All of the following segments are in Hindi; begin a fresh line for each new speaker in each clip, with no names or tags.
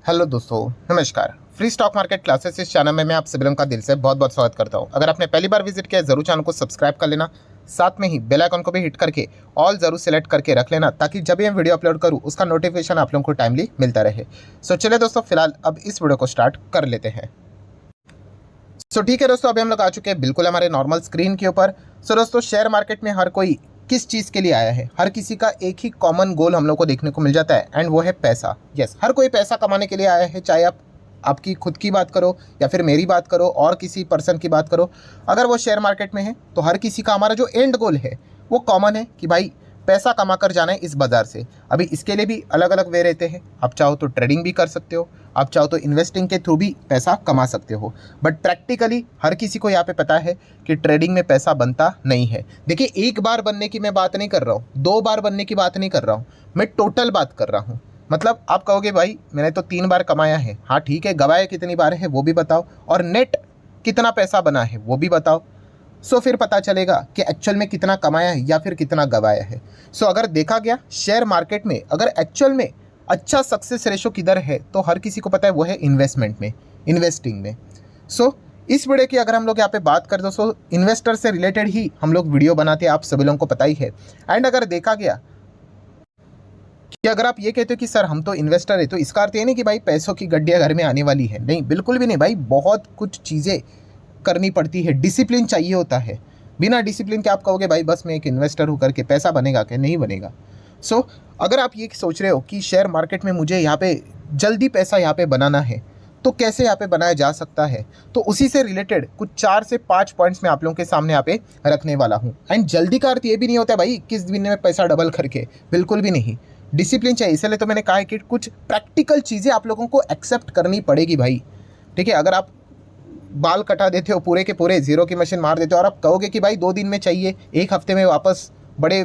हेलो दोस्तों, नमस्कार। फ्री स्टॉक मार्केट क्लासेस इस चैनल में मैं आप सभी लोगों का दिल से बहुत बहुत स्वागत करता हूं। अगर आपने पहली बार विजिट किया है जरूर चैनल को सब्सक्राइब कर लेना, साथ में ही बेल आइकन को भी हिट करके ऑल जरूर सेलेक्ट करके रख लेना, ताकि जब भी मैं वीडियो अपलोड करूं उसका नोटिफिकेशन आप लोगों को टाइमली मिलता रहे। सो चलिए दोस्तों, फिलहाल अब इस वीडियो को स्टार्ट कर लेते हैं। सो ठीक है दोस्तों, अभी हम लोग आ चुके हैं बिल्कुल हमारे नॉर्मल स्क्रीन के ऊपर। सो दोस्तों, शेयर मार्केट में हर कोई किस चीज़ के लिए आया है, हर किसी का एक ही कॉमन गोल हम लोग को देखने को मिल जाता है, एंड वो है पैसा। यस, हर कोई पैसा कमाने के लिए आया है, चाहे आप आपकी खुद की बात करो या फिर मेरी बात करो और किसी पर्सन की बात करो। अगर वो शेयर मार्केट में है तो हर किसी का हमारा जो एंड गोल है वो कॉमन है कि भाई पैसा कमा कर जाना है इस बाज़ार से। अभी इसके लिए भी अलग अलग वे रहते हैं। आप चाहो तो ट्रेडिंग भी कर सकते हो, आप चाहो तो इन्वेस्टिंग के थ्रू भी पैसा कमा सकते हो, बट प्रैक्टिकली हर किसी को यहाँ पे पता है कि ट्रेडिंग में पैसा बनता नहीं है। देखिए, एक बार बनने की मैं बात नहीं कर रहा हूँ, 2 बार बनने की बात नहीं कर रहा हूँ, मैं टोटल बात कर रहा हूँ। मतलब आप कहोगे भाई मैंने तो 3 बार कमाया है। हाँ ठीक है, गवाया कितनी बार है वो भी बताओ, और नेट कितना पैसा बना है वो भी बताओ। सो फिर पता चलेगा कि एक्चुअल में कितना कमाया है या फिर कितना गवाया है। सो अगर देखा गया शेयर मार्केट में, अगर एक्चुअल में अच्छा सक्सेस रेशो किधर है तो हर किसी को पता है वो है इन्वेस्टमेंट में, इन्वेस्टिंग में। सो इस वीडियो की अगर हम लोग यहाँ पे बात करें दोस्तों, इन्वेस्टर से रिलेटेड ही हम लोग वीडियो बनाते हैं, आप सभी लोगों को पता ही है। एंड अगर देखा गया कि अगर आप ये कहते हो कि सर हम तो इन्वेस्टर है, तो इसका अर्थ ये नहीं कि भाई पैसों की गड्डियाँ घर में आने वाली है। नहीं, बिल्कुल भी नहीं भाई। बहुत कुछ चीज़ें करनी पड़ती है, डिसिप्लिन चाहिए होता है। बिना डिसिप्लिन के आप कहोगे भाई बस मैं एक इन्वेस्टर हूँ करके पैसा बनेगा क्या? नहीं बनेगा। सो अगर आप ये सोच रहे हो कि शेयर मार्केट में मुझे यहाँ पे जल्दी पैसा यहाँ पे बनाना है, तो कैसे यहाँ पे बनाया जा सकता है, तो उसी से रिलेटेड कुछ 4 से 5 पॉइंट्स मैं आप लोगों के सामने यहाँ पे रखने वाला हूँ। एंड जल्दी का अर्थ ये भी नहीं होता है भाई किस दिन में पैसा डबल करके, बिल्कुल भी नहीं। डिसिप्लिन चाहिए, इसलिए तो मैंने कहा है कि कुछ प्रैक्टिकल चीज़ें आप लोगों को एक्सेप्ट करनी पड़ेगी भाई। ठीक है, अगर आप बाल कटा देते हो पूरे के पूरे, जीरो की मशीन मार देते हो, और आप कहोगे कि भाई 2 दिन में चाहिए, 1 हफ्ते में वापस बड़े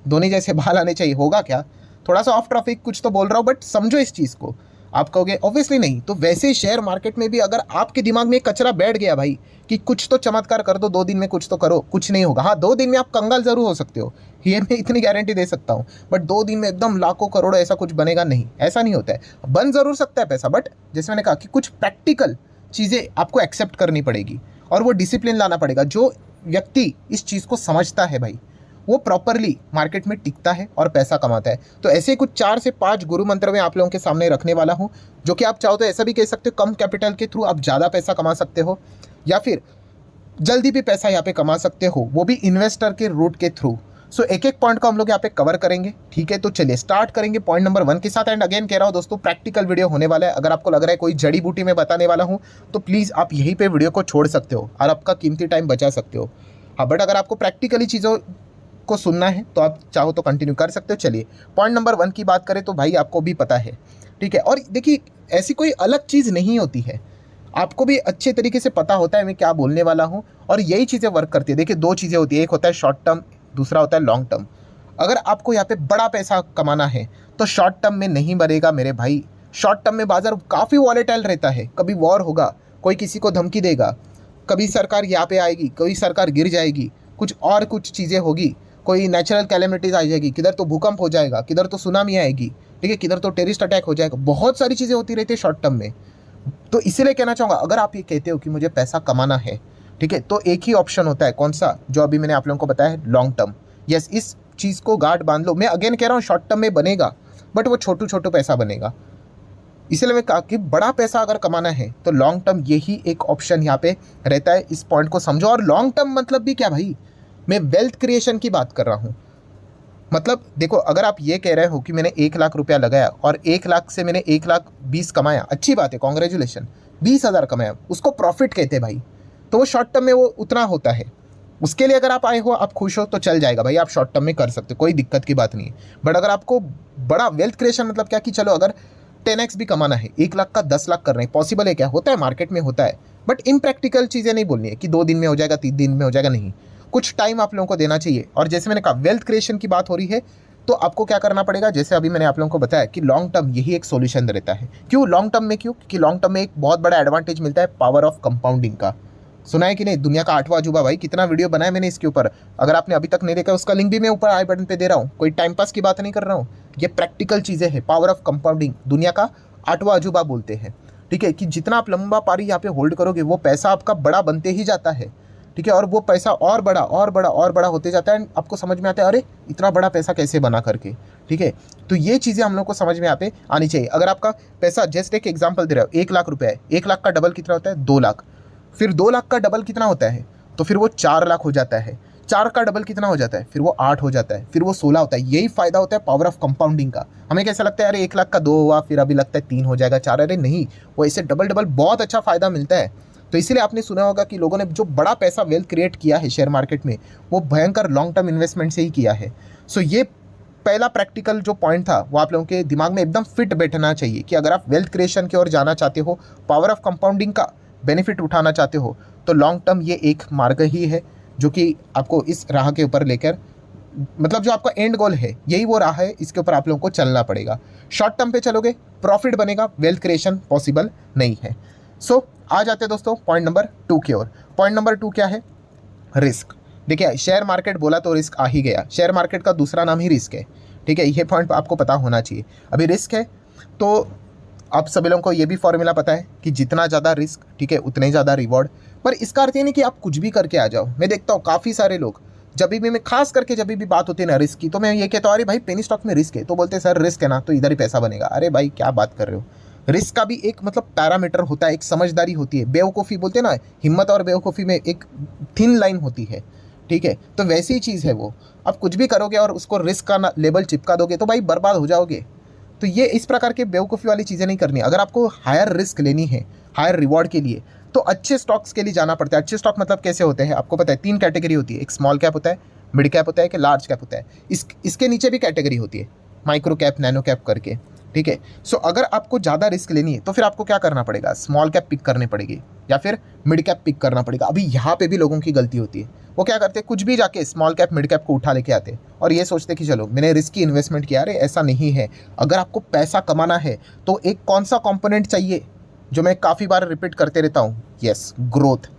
धोनी जैसे बाल आने चाहिए, होगा क्या? थोड़ा सा ऑफ टॉपिक कुछ तो बोल रहा हूँ, बट समझो इस चीज़ को। आप कहोगे ऑब्वियसली नहीं। तो वैसे शेयर मार्केट में भी अगर आपके दिमाग में एक कचरा बैठ गया भाई कि कुछ तो चमत्कार कर दो, 2 दिन में कुछ तो करो, कुछ नहीं होगा। हाँ, 2 दिन में आप कंगाल जरूर हो सकते हो, ये मैं इतनी गारंटी दे सकता हूँ, बट 2 दिन में एकदम लाखों करोड़ों ऐसा कुछ बनेगा नहीं, ऐसा नहीं होता है। बन जरूर सकता है पैसा, बट जैसे मैंने कहा कि कुछ प्रैक्टिकल चीज़ें आपको एक्सेप्ट करनी पड़ेगी और वो डिसिप्लिन लाना पड़ेगा। जो व्यक्ति इस चीज़ को समझता है भाई, वो प्रॉपरली मार्केट में टिकता है और पैसा कमाता है। तो ऐसे कुछ 4 से 5 गुरु मंत्र मैं आप लोगों के सामने रखने वाला हूँ, जो कि आप चाहो तो ऐसा भी कह सकते हो कम कैपिटल के थ्रू आप ज़्यादा पैसा कमा सकते हो, या फिर जल्दी भी पैसा यहाँ पे कमा सकते हो, वो भी इन्वेस्टर के रूट के थ्रू। सो एक एक पॉइंट को हम लोग यहाँ पे कवर करेंगे। ठीक है, तो चलिए स्टार्ट करेंगे पॉइंट नंबर 1 के साथ। एंड अगेन कह रहा हूँ दोस्तों, प्रैक्टिकल वीडियो होने वाला है। अगर आपको लग रहा है कोई जड़ी बूटी में बताने वाला हूँ, तो प्लीज़ आप यहीं पे वीडियो को छोड़ सकते हो और आपका कीमती टाइम बचा सकते हो। हाँ, बट अगर आपको प्रैक्टिकली चीज़ों को सुनना है तो आप चाहो तो कंटिन्यू कर सकते हो। चलिए पॉइंट नंबर 1 की बात करें तो भाई आपको भी पता है, ठीक है। और देखिए, ऐसी कोई अलग चीज़ नहीं होती है, आपको भी अच्छे तरीके से पता होता है मैं क्या बोलने वाला हूँ, और यही चीज़ें वर्क करती है। देखिए, 2 चीज़ें होती है, एक होता है शॉर्ट टर्म, दूसरा होता है लॉन्ग टर्म। अगर आपको यहाँ पे बड़ा पैसा कमाना है तो शॉर्ट टर्म में नहीं बनेगा मेरे भाई। शॉर्ट टर्म में बाजार काफ़ी वॉलेटाइल रहता है, कभी वॉर होगा, कोई किसी को धमकी देगा, कभी सरकार यहाँ पे आएगी, कोई सरकार गिर जाएगी, कुछ चीज़ें होगी, कोई नेचुरल कैलेमिटीज़ आ जाएगी, किधर तो भूकंप हो जाएगा, किधर तो सुनामी आएगी, ठीक है, किधर तो टेररिस्ट अटैक हो जाएगा। बहुत सारी चीज़ें होती रहती है शॉर्ट टर्म में। तो इसीलिए कहना चाहूँगा, अगर आप ये कहते हो कि मुझे पैसा कमाना है, ठीक है, तो एक ही ऑप्शन होता है, कौन सा? जो अभी मैंने आप लोगों को बताया है, लॉन्ग टर्म। यस, इस चीज़ को गार्ड बांध लो। मैं अगेन कह रहा हूँ शॉर्ट टर्म में बनेगा, बट वो छोटू पैसा बनेगा। इसलिए मैं कहा कि बड़ा पैसा अगर कमाना है तो लॉन्ग टर्म यही एक ऑप्शन यहाँ पे रहता है। इस पॉइंट को समझो। और लॉन्ग टर्म मतलब भी क्या भाई, मैं वेल्थ क्रिएशन की बात कर रहा हूँ। मतलब देखो, अगर आप ये कह रहे हो कि मैंने 1 लाख रुपया लगाया और 1 लाख से मैंने 1,20,000 कमाया, अच्छी बात है, कॉन्ग्रेचुलेशन। 20,000 कमाया, उसको प्रॉफिट कहते हैं भाई। तो वो शॉर्ट टर्म में वो उतना होता है। उसके लिए अगर आप आए हो, आप खुश हो, तो चल जाएगा भाई, आप शॉर्ट टर्म में कर सकते हो, कोई दिक्कत की बात नहीं है। बट अगर आपको बड़ा वेल्थ क्रिएशन मतलब क्या कि चलो अगर 10x भी कमाना है, 1 लाख का 10 लाख कर रहे हैं, पॉसिबल है क्या? होता है, मार्केट में होता है, बट इम्प्रैक्टिकल चीज़ें नहीं बोलनी है कि 2 दिन में हो जाएगा, 3 दिन में हो जाएगा, नहीं। कुछ टाइम आप लोगों को देना चाहिए। और जैसे मैंने कहा वेल्थ क्रिएशन की बात हो रही है, तो आपको क्या करना पड़ेगा? जैसे अभी मैंने आप लोगों को बताया कि लॉन्ग टर्म यही एक सॉल्यूशन रहता है। क्यों लॉन्ग टर्म में? क्योंकि लॉन्ग टर्म में एक बहुत बड़ा एडवांटेज मिलता है, पावर ऑफ कंपाउंडिंग का। सुना है कि नहीं? दुनिया का 8वां अजूबा भाई, कितना वीडियो बनाया मैंने इसके ऊपर। अगर आपने अभी तक नहीं देखा, उसका लिंक भी मैं ऊपर आई बटन पे दे रहा हूँ। कोई टाइम पास की बात नहीं कर रहा हूँ, ये प्रैक्टिकल चीज़ें हैं। पावर ऑफ कंपाउंडिंग दुनिया का आठवां अजूबा बोलते हैं, ठीक है, कि जितना आप लंबा पारी यहाँ पे होल्ड करोगे वो पैसा आपका बड़ा बनते ही जाता है, ठीक है, और वो पैसा और बड़ा और बड़ा और बड़ा होते जाता है। आपको समझ में आता है अरे इतना बड़ा पैसा कैसे बना करके, ठीक है। तो ये चीज़ें हम लोग को समझ में यहाँ पे आनी चाहिए। अगर आपका पैसा, जस्ट एक एग्जांपल दे रहा हो, 1 लाख रुपया है, 1 लाख का डबल कितना होता है, 2 लाख, फिर 2 लाख का डबल कितना होता है, तो फिर वो 4 लाख हो जाता है, 4 का डबल कितना हो जाता है, फिर वो 8 हो जाता है, फिर वो 16 होता है। यही फायदा होता है पावर ऑफ कंपाउंडिंग का। हमें कैसा लगता है अरे 1 लाख का 2 हुआ, फिर अभी लगता है 3 हो जाएगा, 4, अरे नहीं, वो ऐसे डबल डबल बहुत अच्छा फायदा मिलता है। तो इसीलिए आपने सुना होगा कि लोगों ने जो बड़ा पैसा वेल्थ क्रिएट किया है शेयर मार्केट में, वो भयंकर लॉन्ग टर्म इन्वेस्टमेंट से ही किया है। सो ये पहला प्रैक्टिकल जो पॉइंट था वो आप लोगों के दिमाग में एकदम फिट बैठना चाहिए कि अगर आप वेल्थ क्रिएशन की ओर जाना चाहते हो, पावर ऑफ कंपाउंडिंग का बेनिफिट उठाना चाहते हो, तो लॉन्ग टर्म ये एक मार्ग ही है जो कि आपको इस राह के ऊपर लेकर, मतलब जो आपका एंड गोल है यही वो राह है, इसके ऊपर आप लोगों को चलना पड़ेगा। शॉर्ट टर्म पे चलोगे प्रॉफिट बनेगा, वेल्थ क्रिएशन पॉसिबल नहीं है। सो आ जाते हैं दोस्तों पॉइंट नंबर 2 की ओर। पॉइंट नंबर 2 क्या है, रिस्क। देखिए शेयर मार्केट बोला तो रिस्क आ ही गया, शेयर मार्केट का दूसरा नाम ही रिस्क है, ठीक है, ये पॉइंट आपको पता होना चाहिए। अभी रिस्क है तो आप सभी लोगों को ये भी फॉर्मूला पता है कि जितना ज़्यादा रिस्क, ठीक है, उतने ज़्यादा रिवॉर्ड। पर इसका अर्थ ये नहीं कि आप कुछ भी करके आ जाओ। मैं देखता हूँ काफ़ी सारे लोग, जब भी मैं खास करके जब भी बात होती है ना रिस्क की, तो मैं ये कहता हूँ अरे भाई पेनी स्टॉक में रिस्क है, तो बोलते हैं सर रिस्क है ना तो इधर ही पैसा बनेगा। अरे भाई क्या बात कर रहे हो, रिस्क का भी एक मतलब पैरामीटर होता है, एक समझदारी होती है। बेवकूफ़ी बोलते हैं ना, हिम्मत और बेवकूफ़ी में एक थिन लाइन होती है, ठीक है, तो वैसी ही चीज़ है वो। आप कुछ भी करोगे और उसको रिस्क का लेबल चिपका दोगे तो भाई बर्बाद हो जाओगे। तो ये इस प्रकार के बेवकूफ़ी वाली चीज़ें नहीं करनी। अगर आपको हायर रिस्क लेनी है हायर रिवॉर्ड के लिए, तो अच्छे स्टॉक्स के लिए जाना पड़ता है। अच्छे स्टॉक मतलब कैसे होते हैं आपको पता है, 3 कैटेगरी होती है, एक स्मॉल कैप होता है, मिड कैप होता है, एक लार्ज कैप होता है। इसके नीचे भी कैटेगरी होती है, माइक्रो कैप, नैनो कैप करके, ठीक है। सो अगर आपको ज़्यादा रिस्क लेनी है तो फिर आपको क्या करना पड़ेगा, स्मॉल कैप पिक करनी पड़ेगी या फिर मिड कैप पिक करना पड़ेगा। अभी यहाँ पे भी लोगों की गलती होती है, वो क्या करते हैं कुछ भी जाके स्मॉल कैप मिड कैप को उठा लेके आते हैं और ये सोचते कि चलो मैंने रिस्क की इन्वेस्टमेंट किया। अरे ऐसा नहीं है। अगर आपको पैसा कमाना है तो एक कौन सा कंपोनेंट चाहिए जो मैं काफ़ी बार रिपीट करते रहता हूँ, यस, ग्रोथ।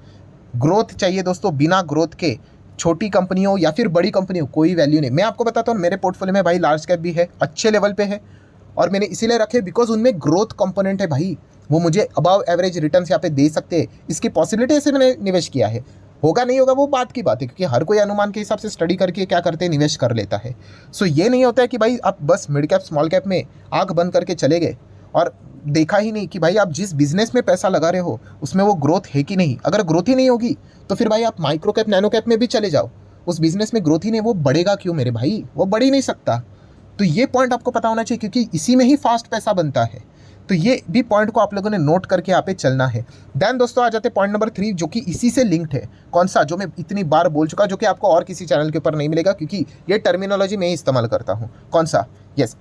ग्रोथ चाहिए दोस्तों, बिना ग्रोथ के छोटी कंपनियों या फिर बड़ी कंपनियों कोई वैल्यू नहीं। मैं आपको बताता हूँ मेरे पोर्टफोलियो में भाई लार्ज कैप भी है, अच्छे लेवल पे है, और मैंने इसीलिए रखे बिकॉज उनमें ग्रोथ कंपोनेंट है भाई, वो मुझे अबव एवरेज रिटर्न्स यहाँ पे दे सकते हैं। इसकी पॉसिबिलिटी से मैंने निवेश किया है। होगा नहीं होगा वो बात की बात है, क्योंकि हर कोई अनुमान के हिसाब से स्टडी करके क्या करते हैं, निवेश कर लेता है। सो ये नहीं होता है कि भाई आप बस मिड कैप स्मॉल कैप में आंख बंद करके चले गए और देखा ही नहीं कि भाई आप जिस बिजनेस में पैसा लगा रहे हो उसमें वो ग्रोथ है कि नहीं। अगर ग्रोथ ही नहीं होगी तो फिर भाई आप माइक्रो कैप नैनो कैप में भी चले जाओ, उस बिजनेस में ग्रोथ ही नहीं, वो बढ़ेगा क्यों मेरे भाई, वो बढ़ ही नहीं सकता। तो ये पॉइंट आपको पता होना चाहिए, क्योंकि इसी में ही फास्ट पैसा बनता है। तो ये भी पॉइंट को आप लोगों ने नोट करके यहाँ पे चलना है। देन दोस्तों आ जाते हैं पॉइंट नंबर 3 जो कि इसी से लिंक्ड है। कौन सा, जो मैं इतनी बार बोल चुका, जो कि आपको और किसी चैनल के ऊपर नहीं मिलेगा क्योंकि ये टर्मिनोलॉजी मैं ही इस्तेमाल करता हूँ। कौन सा, यस,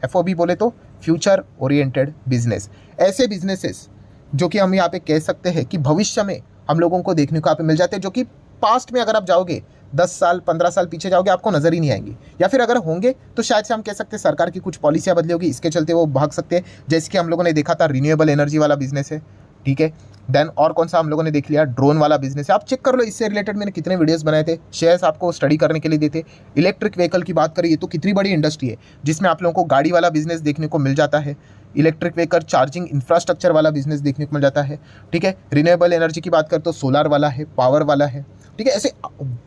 FOB बोले तो फ्यूचर ओरिएंटेड बिजनेस। ऐसे बिजनेसेस जो कि हम यहाँ पे कह सकते हैं कि भविष्य में हम लोगों को देखने को यहाँ पे मिल जाते हैं, जो कि पास्ट में अगर आप जाओगे 10 साल 15 साल पीछे जाओगे आपको नज़र ही नहीं आएंगे, या फिर अगर होंगे तो शायद से हम कह सकते हैं सरकार की कुछ पॉलिसियाँ बदली होगी, इसके चलते वो भाग सकते हैं। जैसे कि हम लोगों ने देखा था रिन्यूएबल एनर्जी वाला बिजनेस है, ठीक है। देन और कौन सा हम लोगों ने देख लिया, ड्रोन वाला बिजनेस है। आप चेक कर लो, इससे रिलेटेड मैंने कितने वीडियोस बनाए थे, शेयर्स आपको स्टडी करने के लिए देते। इलेक्ट्रिक व्हीकल की बात करिए तो कितनी बड़ी इंडस्ट्री है जिसमें आप लोगों को गाड़ी वाला बिजनेस देखने को मिल जाता है, इलेक्ट्रिक व्हीकल चार्जिंग इंफ्रास्ट्रक्चर वाला बिजनेस देखने को मिल जाता है, ठीक है। रिन्यूएबल एनर्जी की बात करें तो सोलार वाला है, पावर वाला है, ठीक है। ऐसे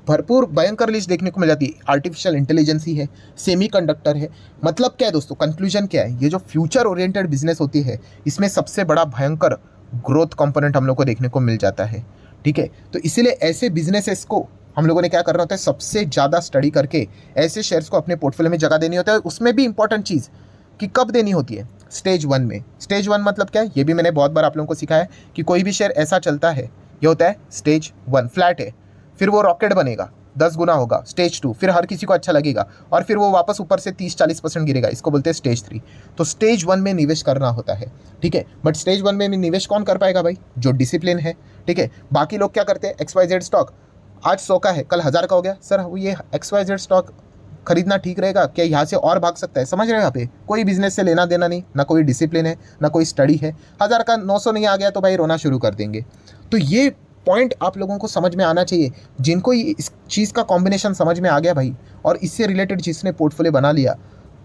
भरपूर भयंकर लिस्ट देखने को मिल जाती है। आर्टिफिशियल इंटेलिजेंस ही है, सेमीकंडक्टर है। मतलब क्या है दोस्तों, कंक्लूजन क्या है, ये जो फ्यूचर ओरिएंटेड बिजनेस होती है इसमें सबसे बड़ा भयंकर ग्रोथ कंपोनेंट हम लोग को देखने को मिल जाता है, ठीक है। तो इसीलिए ऐसे बिजनेसेस को हम लोगों ने क्या करना होता है, सबसे ज़्यादा स्टडी करके ऐसे शेयर्स को अपने पोर्टफोलियो में जगह देनी होता है। उसमें भी इंपॉर्टेंट चीज़ कि कब देनी होती है, स्टेज 1 में। स्टेज 1 मतलब क्या है, ये भी मैंने बहुत बार आप लोगों को सिखाया है कि कोई भी शेयर ऐसा चलता है, ये होता है स्टेज 1, फ्लैट है, फिर वो रॉकेट बनेगा, 10 गुना होगा, स्टेज 2, फिर हर किसी को अच्छा लगेगा और फिर वो वापस ऊपर से 30-40% गिरेगा, इसको बोलते हैं स्टेज 3। तो स्टेज 1 में निवेश करना होता है, ठीक है। बट स्टेज 1 में निवेश कौन कर पाएगा भाई, जो डिसिप्लिन है, ठीक है। बाकी लोग क्या करते हैं, XYZ स्टॉक आज 100 का है, कल 1000 का हो गया, सर ये XYZ स्टॉक खरीदना ठीक रहेगा क्या, यहाँ से और भाग सकता है। समझ रहे हो, यहाँ पे कोई बिजनेस से लेना देना नहीं, ना कोई डिसिप्लिन है, ना कोई स्टडी है। 1000 का 900 नहीं आ गया तो भाई रोना शुरू कर देंगे। तो ये पॉइंट आप लोगों को समझ में आना चाहिए। जिनको इस चीज़ का कॉम्बिनेशन समझ में आ गया भाई, और इससे रिलेटेड जिसने पोर्टफोलियो बना लिया,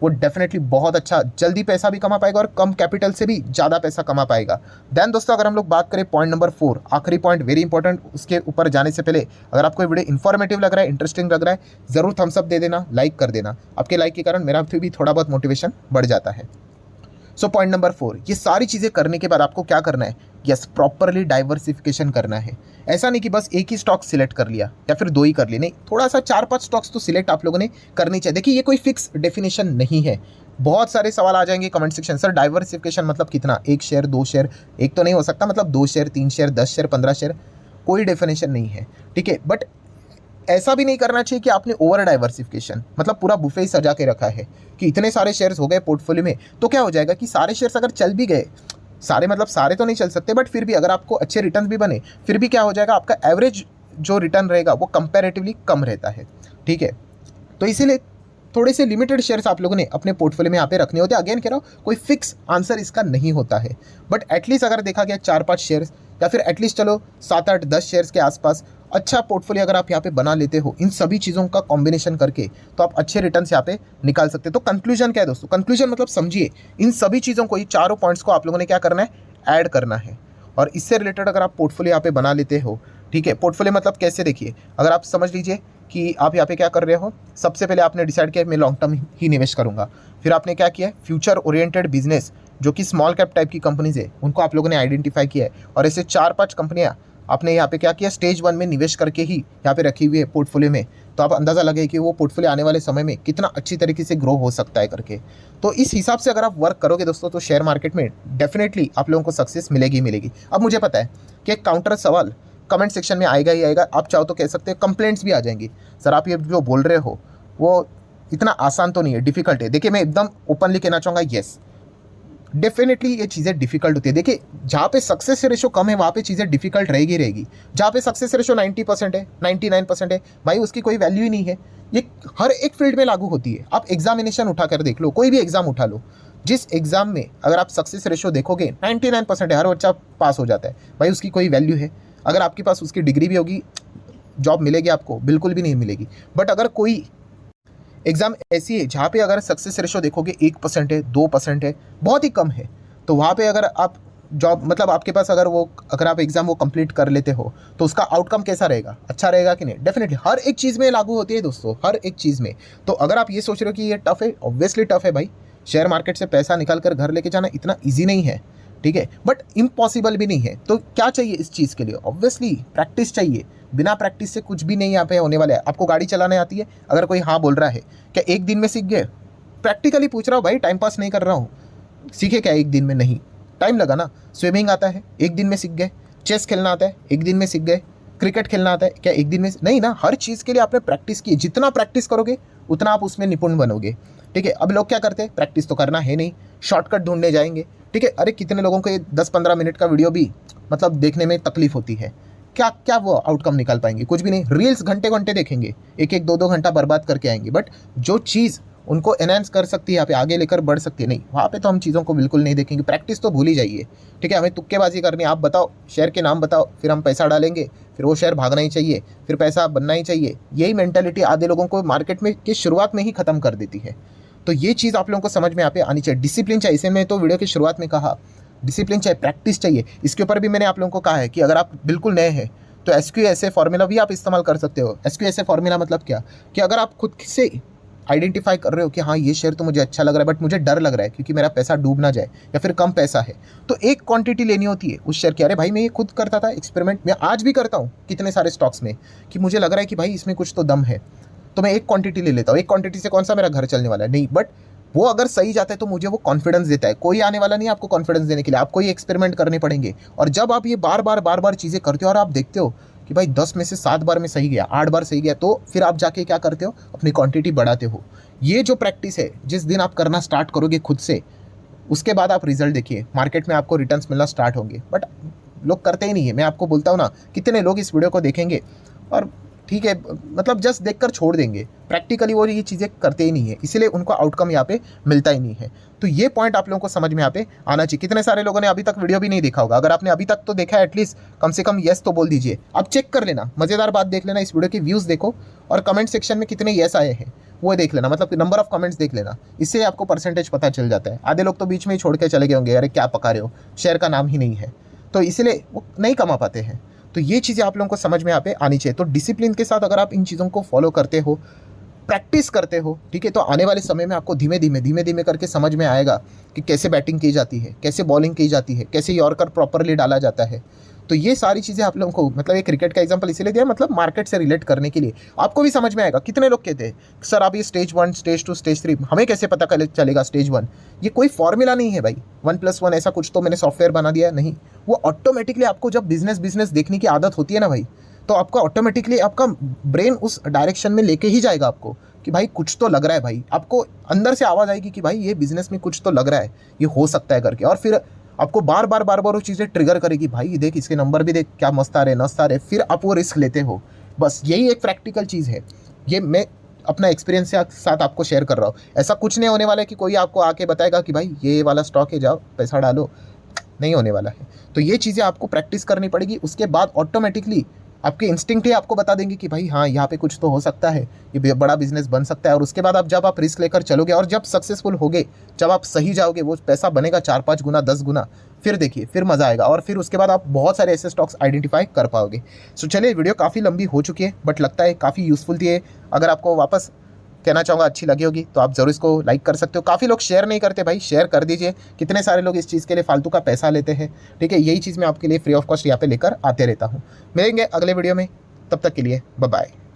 वो डेफिनेटली बहुत अच्छा जल्दी पैसा भी कमा पाएगा और कम कैपिटल से भी ज़्यादा पैसा कमा पाएगा। देन दोस्तों अगर हम लोग बात करें पॉइंट नंबर 4, आखिरी पॉइंट वेरी इंपॉर्टेंट, उसके ऊपर जाने से पहले अगर आपको वीडियो इन्फॉर्मेटिव लग रहा है, इंटरेस्टिंग लग रहा है, ज़रूर थम्स अप दे देना, लाइक कर देना। आपके लाइक के कारण मेरा भी थोड़ा बहुत मोटिवेशन बढ़ जाता है। सो पॉइंट नंबर 4, ये सारी चीज़ें करने के बाद आपको क्या करना है? यस, प्रॉपरली डाइवर्सिफिकेशन करना है। ऐसा नहीं कि बस एक ही स्टॉक सिलेक्ट कर लिया या फिर 2 ही कर लिए, नहीं, थोड़ा सा 4-5 स्टॉक्स तो सिलेक्ट आप लोगों ने करनी चाहिए। देखिए ये कोई फिक्स डेफिनेशन नहीं है। बहुत सारे सवाल आ जाएंगे कमेंट सेक्शन, सर डाइवर्सिफिकेशन मतलब कितना? 1 शेयर, 2 शेयर? एक तो नहीं हो सकता, मतलब 2 शेयर, 3 शेयर, 10 शेयर, 15 शेयर, कोई डेफिनेशन नहीं है, ठीक है। बट ऐसा भी नहीं करना चाहिए कि आपने ओवर डाइवर्सिफिकेशन, मतलब पूरा बुफे ही सजा के रखा है कि इतने सारे शेयर्स हो गए पोर्टफोलियो में, तो क्या हो जाएगा कि सारे शेयर्स अगर चल भी गए, सारे मतलब सारे तो नहीं चल सकते, बट फिर भी अगर आपको अच्छे रिटर्न भी बने, फिर भी क्या हो जाएगा, आपका एवरेज जो रिटर्न रहेगा वो कंपैरेटिवली कम रहता है, ठीक है। तो इसीलिए थोड़े से लिमिटेड शेयर्स आप लोगों ने अपने पोर्टफोलियो में यहाँ पे रखने होते हैं। अगेन कह रहा हूँ, कोई फिक्स आंसर इसका नहीं होता है, बट एटलीस्ट अगर देखा गया 4-5 शेयर्स या फिर एटलीस्ट चलो 7-8-10 शेयर्स के आसपास अच्छा पोर्टफोलियो अगर आप यहाँ पे बना लेते हो इन सभी चीज़ों का कॉम्बिनेशन करके, तो आप अच्छे रिटर्न्स यहाँ पे निकाल सकते हैं। तो कंक्लूजन क्या है दोस्तों? कंक्लूजन मतलब समझिए, इन सभी चीज़ों को, ये चारों पॉइंट्स को आप लोगों ने क्या करना है? ऐड करना है। और इससे रिलेटेड अगर आप पोर्टफोलियो यहाँ पे बना लेते हो, ठीक है, पोर्टफोलियो मतलब कैसे, देखिए अगर आप समझ लीजिए कि आप यहाँ पे क्या कर रहे हो, सबसे पहले आपने डिसाइड किया मैं लॉन्ग टर्म ही निवेश करूँगा। फिर आपने क्या किया? फ्यूचर ओरिएंटेड बिजनेस जो कि स्मॉल कैप टाइप की कंपनीज है उनको आप लोगों ने आइडेंटिफाई किया है, और ऐसे 4-5 कंपनियाँ आपने यहाँ पे क्या किया? स्टेज 1 में निवेश करके ही यहाँ पे रखी हुई है पोर्टफोलियो में। तो आप अंदाज़ा लगे कि वो पोर्टफोलियो आने वाले समय में कितना अच्छी तरीके से ग्रो हो सकता है करके। तो इस हिसाब से अगर आप वर्क करोगे दोस्तों, तो शेयर मार्केट में डेफिनेटली आप लोगों को सक्सेस मिलेगी मिलेगी। अब मुझे पता है कि एक काउंटर सवाल कमेंट सेक्शन में आएगा ही आएगा, आप चाहो तो कह सकते हैं कंप्लेंट्स भी आ जाएंगी, सर आप ये जो बोल रहे हो वो इतना आसान तो नहीं है, डिफ़िकल्ट है। देखिए मैं एकदम ओपनली कहना चाहूँगा, येस डेफिनेटली ये चीज़ें डिफिकल्ट होती है। देखिए जहाँ पे सक्सेस रेशो कम है वहाँ पे चीज़ें डिफिकल्ट रहेगी। जहाँ पे सक्सेस रेशो 90% है, 99% है, भाई उसकी कोई वैल्यू ही नहीं है। ये हर एक फील्ड में लागू होती है। आप एग्जामिनेशन उठा कर देख लो, कोई भी एग्जाम उठा लो, जिस एग्जाम में अगर आप सक्सेस रेशो देखोगे 99% है, हर बच्चा पास हो जाता है, भाई उसकी कोई वैल्यू है? अगर आपके पास उसकी डिग्री भी होगी, जॉब मिलेगी आपको? बिल्कुल भी नहीं मिलेगी। बट अगर कोई एग्ज़ाम ऐसी है जहाँ पे अगर सक्सेस रेशो देखोगे 1% है, 2% है, बहुत ही कम है, तो वहाँ पे अगर आप जॉब, मतलब आपके पास अगर आप एग्ज़ाम वो कंप्लीट कर लेते हो, तो उसका आउटकम कैसा रहेगा? अच्छा रहेगा कि नहीं? डेफिनेटली हर एक चीज़ में लागू होती है दोस्तों, हर एक चीज़ में। तो अगर आप ये सोच रहे हो कि ये टफ़ है, ऑब्वियसली टफ़ है भाई। शेयर मार्केट से पैसा निकाल कर घर लेके जाना इतना ईजी नहीं है, ठीक है, बट इम्पॉसिबल भी नहीं है। तो क्या चाहिए इस चीज़ के लिए? ऑब्वियसली प्रैक्टिस चाहिए। बिना प्रैक्टिस से कुछ भी नहीं यहाँ पे होने वाला है। आपको गाड़ी चलाने आती है? अगर कोई हाँ बोल रहा है, क्या एक दिन में सीख गए? प्रैक्टिकली पूछ रहा हूँ भाई, टाइम पास नहीं कर रहा हूँ। सीखे क्या एक दिन में? नहीं, टाइम लगा ना। स्विमिंग आता है? एक दिन में सीख गए। चेस खेलना आता है? एक दिन में सीख गए। क्रिकेट खेलना आता है? क्या एक दिन में? नहीं ना, हर चीज़ के लिए आपने प्रैक्टिस की। जितना प्रैक्टिस करोगे उतना आप उसमें निपुण बनोगे, ठीक है। अब लोग क्या करते हैं? प्रैक्टिस तो करना है नहीं, शॉर्टकट ढूंढने जाएंगे, ठीक है। अरे कितने लोगों को ये 10-15 मिनट का वीडियो भी मतलब देखने में तकलीफ होती है, क्या क्या वो आउटकम निकाल पाएंगे? कुछ भी नहीं। रील्स घंटे घंटे देखेंगे, 1-1, 2-2 घंटा बर्बाद करके आएंगे, बट जो चीज़ उनको एनहांस कर सकती है, यहाँ पे आगे लेकर बढ़ सकती है, नहीं, वहाँ पे तो हम चीज़ों को बिल्कुल नहीं देखेंगे। प्रैक्टिस तो भूल ही जाइए, ठीक है। हमें तुक्केबाजी करनी है। आप बताओ, शेयर के नाम बताओ, फिर हम पैसा डालेंगे, फिर वो शेयर भागना ही चाहिए, फिर पैसा बनना ही चाहिए। यही मेंटालिटी आधे लोगों को मार्केट में की शुरुआत में ही ख़त्म कर देती है। तो ये चीज़ आप लोगों को समझ में यहाँ पे आनी चाहिए। डिसिप्लिन चाहिए, इसे मैं तो वीडियो की शुरुआत में कहा, डिसिप्लिन चाहिए, प्रैक्टिस चाहिए। इसके ऊपर भी मैंने आप लोगों को कहा है कि अगर आप बिल्कुल नए हैं तो SQSA फार्मूला भी आप इस्तेमाल कर सकते हो। SQSA फार्मूला मतलब क्या, कि अगर आप खुद से आइडेंटिफाई कर रहे हो कि हाँ ये शेयर तो मुझे अच्छा लग रहा है, बट मुझे डर लग रहा है क्योंकि मेरा पैसा डूब ना जाए या फिर कम पैसा है, तो एक क्वांटिटी लेनी होती है उस शेयर की। अरे भाई मैं ये खुद करता था एक्सपेरिमेंट, मैं आज भी करता हूँ कितने सारे स्टॉक्स में, कि मुझे लग रहा है कि भाई इसमें कुछ तो दम है, तो मैं एक क्वांटिटी ले लेता हूँ। एक क्वांटिटी से कौन सा मेरा घर चलने वाला है? नहीं, बट वो अगर सही जाता है तो मुझे वो कॉन्फिडेंस देता है। कोई आने वाला नहीं है आपको कॉन्फिडेंस देने के लिए, आपको ये एक्सपेरिमेंट करने पड़ेंगे। और जब आप ये बार बार चीज़ें करते हो और आप देखते हो कि भाई 10 में से 7 बार में सही गया, 8 बार सही गया, तो फिर आप जाके क्या करते हो? अपनी क्वांटिटी बढ़ाते हो। ये जो प्रैक्टिस है, जिस दिन आप करना स्टार्ट करोगे खुद से, उसके बाद आप रिजल्ट देखिए, मार्केट में आपको रिटर्न्स मिलना स्टार्ट होंगे। बट लोग करते ही नहीं है। मैं आपको बोलता हूँ ना, कितने लोग इस वीडियो को देखेंगे और ठीक है मतलब जस्ट देखकर छोड़ देंगे, प्रैक्टिकली वो ये चीज़ें करते ही नहीं है, इसीलिए उनको आउटकम यहाँ पे मिलता ही नहीं है। तो ये पॉइंट आप लोगों को समझ में यहाँ पे आना चाहिए। कितने सारे लोगों ने अभी तक वीडियो भी नहीं देखा होगा? अगर आपने अभी तक तो देखा है, एटलीस्ट कम से कम येस तो बोल दीजिए। अब चेक कर लेना, मज़ेदार बात देख लेना, इस वीडियो के व्यूज़ देखो और कमेंट सेक्शन में कितने येस आए हैं, वो देख लेना, मतलब नंबर ऑफ कमेंट्स देख लेना, इससे आपको परसेंटेज पता चल जाता है। आधे लोग तो बीच में ही छोड़ के चले गए होंगे, अरे क्या पका रहे हो, शेयर का नाम ही नहीं है, तो इसलिए वो नहीं कमा पाते हैं। तो ये चीज़ें आप लोगों को समझ में यहाँ पे आनी चाहिए। तो डिसिप्लिन के साथ अगर आप इन चीज़ों को फॉलो करते हो, प्रैक्टिस करते हो, ठीक है, तो आने वाले समय में आपको धीमे धीमे करके समझ में आएगा कि कैसे बैटिंग की जाती है, कैसे बॉलिंग की जाती है, कैसे यॉर्कर प्रॉपरली डाला जाता है। तो ये सारी चीज़ें आप लोगों को, मतलब ये क्रिकेट का एग्जांपल इसीलिए दिया, मतलब मार्केट से रिलेट करने के लिए आपको भी समझ में आएगा। कितने लोग कहते हैं सर आप ये स्टेज 1, स्टेज 2, स्टेज 3, हमें कैसे पता चलेगा स्टेज 1? ये कोई फॉर्मूला नहीं है भाई, 1+1 ऐसा कुछ तो मैंने सॉफ्टवेयर बना दिया है, नहीं। वो ऑटोमेटिकली आपको जब बिजनेस देखने की आदत होती है ना भाई, तो आपका ऑटोमेटिकली आपका ब्रेन उस डायरेक्शन में लेके ही जाएगा आपको कि भाई कुछ तो लग रहा है भाई, आपको अंदर से आवाज़ आएगी कि भाई ये बिजनेस में कुछ तो लग रहा है, ये हो सकता है करके। और फिर आपको बार बार वो चीज़ें ट्रिगर करेगी, भाई देख इसके नंबर भी देख क्या मस्त आ रहे नस्त आ रहे, फिर आप वो रिस्क लेते हो। बस यही एक प्रैक्टिकल चीज़ है, ये मैं अपना एक्सपीरियंस के साथ आपको शेयर कर रहा हूँ। ऐसा कुछ नहीं होने वाला है कि कोई आपको आके बताएगा कि भाई ये वाला स्टॉक है, जाओ पैसा डालो, नहीं होने वाला है। तो ये चीज़ें आपको प्रैक्टिस करनी पड़ेगी, उसके बाद ऑटोमेटिकली आपके इंस्टिंक्ट ही आपको बता देंगे कि भाई हाँ यहाँ पे कुछ तो हो सकता है, ये बड़ा बिजनेस बन सकता है। और उसके बाद आप जब आप रिस्क लेकर चलोगे और जब सक्सेसफुल होगे, जब आप सही जाओगे, वो पैसा बनेगा 4-5 गुना 10 गुना, फिर देखिए फिर मज़ा आएगा। और फिर उसके बाद आप बहुत सारे ऐसे स्टॉक्स आइडेंटिफाई कर पाओगे। सो चलिए, वीडियो काफ़ी लंबी हो चुकी है बट लगता है काफ़ी यूज़फुल थी। अगर आपको वापस कहना चाहूँगा अच्छी लगी होगी तो आप ज़रूर इसको लाइक कर सकते हो। काफ़ी लोग शेयर नहीं करते भाई, शेयर कर दीजिए। कितने सारे लोग इस चीज़ के लिए फालतू का पैसा लेते हैं, ठीक है। यही चीज़ मैं आपके लिए फ्री ऑफ कॉस्ट यहाँ पे लेकर आते रहता हूँ। मिलेंगे अगले वीडियो में, तब तक के लिए बाय बाय।